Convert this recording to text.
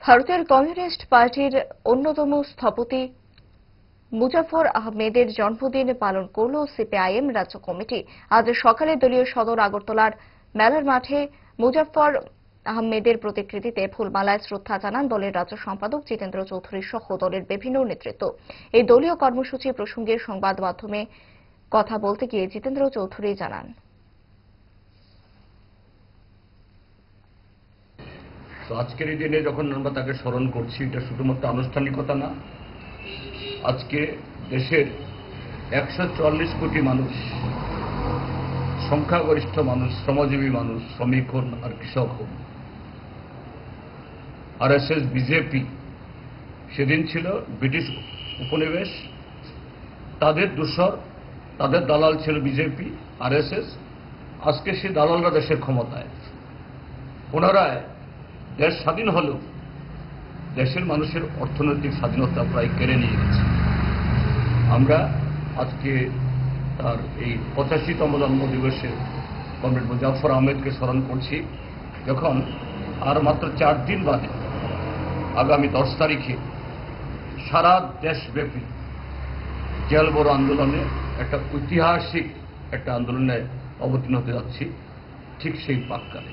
ভারতের কমিউনিস্ট পার্টির অন্যতম স্থপতি মুজাফফর আহমেদের জন্মদিন পালন করল সিপিআইএম রাজ্য কমিটি। আজ সকালে দলীয় সদর আগরতলার মেলার মাঠে মুজাফফর আহমেদের প্রতিকৃতিতে ফুলমালায় শ্রদ্ধা জানান দলের রাজ্য সম্পাদক জিতেন্দ্র চৌধুরী সহ দলের বিভিন্ন নেতৃত্ব। এই দলীয় কর্মসূচি প্রসঙ্গে সংবাদ মাধ্যমে কথা বলতে গিয়ে জিতেন্দ্র চৌধুরী জানান, তো আজকের এই দিনে যখন আমরা তাকে স্মরণ করছি, এটা শুধুমাত্র আনুষ্ঠানিকতা না। আজকে দেশের 144 কোটি মানুষ, সংখ্যাগরিষ্ঠ মানুষ, শ্রমজীবী মানুষ, শ্রমিক হন আর কৃষক হন, আরএসএস, বিজেপি সেদিন ছিল ব্রিটিশ উপনিবেশ, তাদের দূষর, তাদের দালাল ছিল বিজেপি, আরএসএস। আজকে সেই দালালরা দেশের ক্ষমতায়। পুনরায় দেশ স্বাধীন হলেও দেশের মানুষের অর্থনৈতিক স্বাধীনতা প্রায় কেড়ে নিয়ে গেছে। আমরা আজকে তার এই 85তম জন্মদিবসে কমরেড মুজাফফর আহমেদকে স্মরণ করছি, যখন আর মাত্র 4 দিন বাদে আগামী 10 তারিখে সারা দেশব্যাপী জেল বড় আন্দোলনে একটা ঐতিহাসিক একটা আন্দোলনে অবতীর্ণ হতে যাচ্ছি, ঠিক সেই প্রাক্কালে।